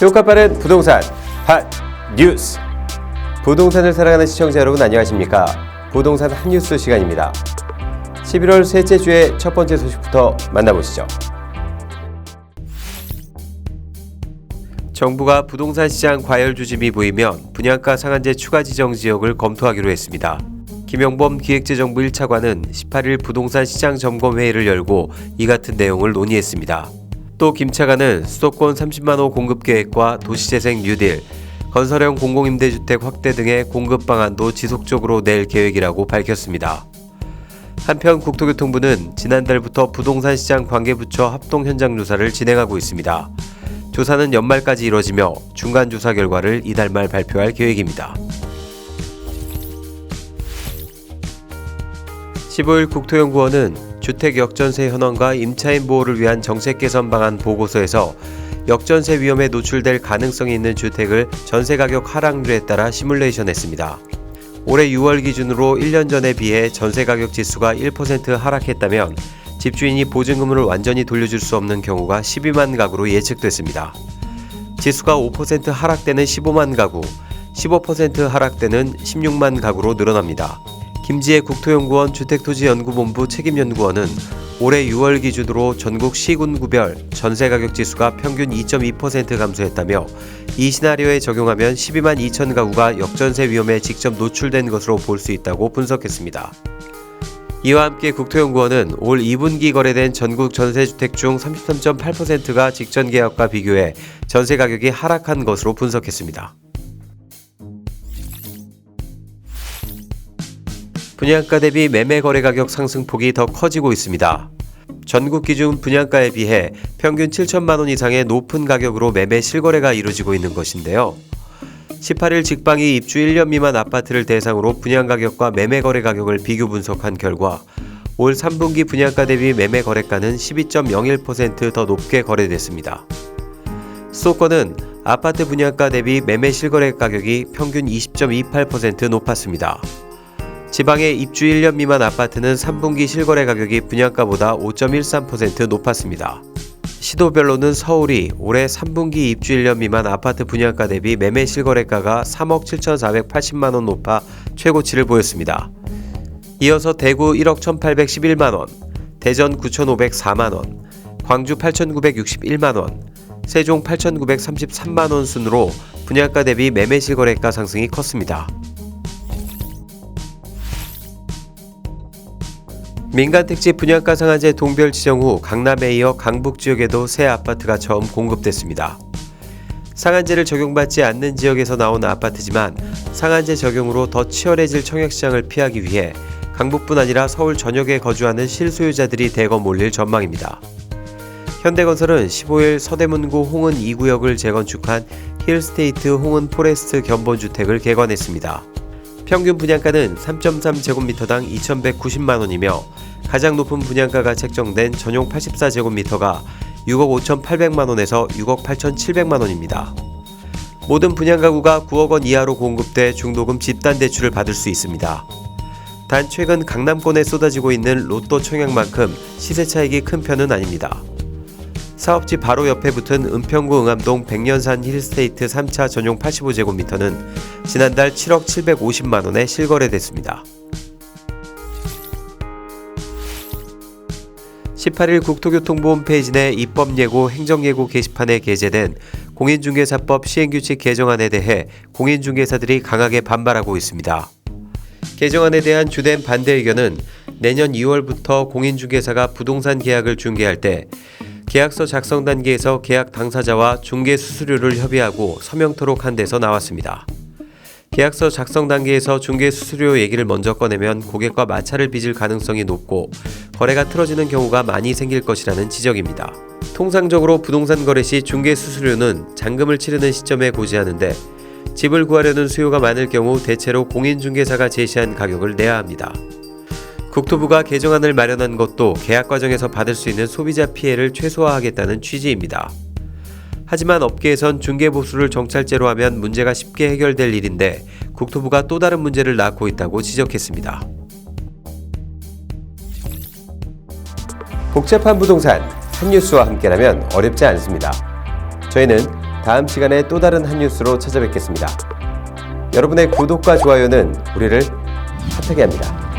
효과 빠른 부동산 핫 뉴스. 부동산을 사랑하는 시청자 여러분 안녕하십니까? 부동산 핫뉴스 시간입니다. 11월 셋째 주의 첫 번째 소식부터 만나보시죠. 정부가 부동산 시장 과열 조짐이 보이면 분양가 상한제 추가 지정 지역을 검토하기로 했습니다. 김영범 기획재정부 1차관은 18일 부동산 시장 점검 회의를 열고 이 같은 내용을 논의했습니다. 또 김 차관은 수도권 30만 호 공급 계획과 도시재생 뉴딜, 건설형 공공임대주택 확대 등의 공급 방안도 지속적으로 낼 계획이라고 밝혔습니다. 한편 국토교통부는 지난달부터 부동산 시장 관계부처 합동 현장 조사를 진행하고 있습니다. 조사는 연말까지 이뤄지며 중간 조사 결과를 이달 말 발표할 계획입니다. 15일 국토연구원은 주택 역전세 현황과 임차인 보호를 위한 정책 개선 방안 보고서에서 역전세 위험에 노출될 가능성이 있는 주택을 전세 가격 하락률에 따라 시뮬레이션했습니다. 올해 6월 기준으로 1년 전에 비해 전세 가격 지수가 1% 하락했다면 집주인이 보증금을 완전히 돌려줄 수 없는 경우가 12만 가구로 예측됐습니다. 지수가 5% 하락되는 15만 가구, 15% 하락되는 16만 가구로 늘어납니다. 김지혜 국토연구원 주택토지연구본부 책임연구원은 올해 6월 기준으로 전국 시군구별 전세가격 지수가 평균 2.2% 감소했다며 이 시나리오에 적용하면 12만 2천 가구가 역전세 위험에 직접 노출된 것으로 볼 수 있다고 분석했습니다. 이와 함께 국토연구원은 올 2분기 거래된 전국 전세주택 중 33.8%가 직전 계약과 비교해 전세가격이 하락한 것으로 분석했습니다. 분양가 대비 매매 거래 가격 상승폭이 더 커지고 있습니다. 전국 기준 분양가에 비해 평균 7천만 원 이상의 높은 가격으로 매매 실거래가 이루어지고 있는 것인데요. 18일 직방이 입주 1년 미만 아파트를 대상으로 분양 가격과 매매 거래 가격을 비교 분석한 결과 올 3분기 분양가 대비 매매 거래가는 12.01% 더 높게 거래됐습니다. 수도권은 아파트 분양가 대비 매매 실거래 가격이 평균 20.28% 높았습니다. 지방의 입주 1년 미만 아파트는 3분기 실거래 가격이 분양가보다 5.13% 높았습니다. 시도별로는 서울이 올해 3분기 입주 1년 미만 아파트 분양가 대비 매매 실거래가가 3억 7,480만 원 높아 최고치를 보였습니다. 이어서 대구 1억 1,811만 원, 대전 9,504만 원, 광주 8,961만 원, 세종 8,933만 원 순으로 분양가 대비 매매 실거래가 상승이 컸습니다. 민간택지 분양가 상한제 동별 지정 후 강남에 이어 강북 지역에도 새 아파트가 처음 공급됐습니다. 상한제를 적용받지 않는 지역에서 나온 아파트지만 상한제 적용으로 더 치열해질 청약시장을 피하기 위해 강북뿐 아니라 서울 전역에 거주하는 실소유자들이 대거 몰릴 전망입니다. 현대건설은 15일 서대문구 홍은 2구역을 재건축한 힐스테이트 홍은 포레스트 견본주택을 개관했습니다. 평균 분양가는 3.3제곱미터당 2,190만 원이며 가장 높은 분양가가 책정된 전용 84제곱미터가 6억 5,800만 원에서 6억 8,700만 원입니다. 모든 분양가구가 9억 원 이하로 공급돼 중도금 집단대출을 받을 수 있습니다. 단 최근 강남권에 쏟아지고 있는 로또 청약만큼 시세 차익이 큰 편은 아닙니다. 사업지 바로 옆에 붙은 은평구 응암동 백년산 힐스테이트 3차 전용 85제곱미터는 지난달 7억 750만 원에 실거래됐습니다. 18일 국토교통부 홈페이지 내 입법예고 행정예고 게시판에 게재된 공인중개사법 시행규칙 개정안에 대해 공인중개사들이 강하게 반발하고 있습니다. 개정안에 대한 주된 반대 의견은 내년 2월부터 공인중개사가 부동산 계약을 중개할 때 계약서 작성 단계에서 계약 당사자와 중개 수수료를 협의하고 서명토록 한 데서 나왔습니다. 계약서 작성 단계에서 중개 수수료 얘기를 먼저 꺼내면 고객과 마찰을 빚을 가능성이 높고 거래가 틀어지는 경우가 많이 생길 것이라는 지적입니다. 통상적으로 부동산 거래 시 중개 수수료는 잔금을 치르는 시점에 고지하는데 집을 구하려는 수요가 많을 경우 대체로 공인중개사가 제시한 가격을 내야 합니다. 국토부가 개정안을 마련한 것도 계약 과정에서 받을 수 있는 소비자 피해를 최소화하겠다는 취지입니다. 하지만 업계에선 중개보수를 정찰제로 하면 문제가 쉽게 해결될 일인데 국토부가 또 다른 문제를 낳고 있다고 지적했습니다. 복잡한 부동산 한 뉴스와 함께라면 어렵지 않습니다. 저희는 다음 시간에 또 다른 한 뉴스로 찾아뵙겠습니다. 여러분의 구독과 좋아요는 우리를 핫하게 합니다.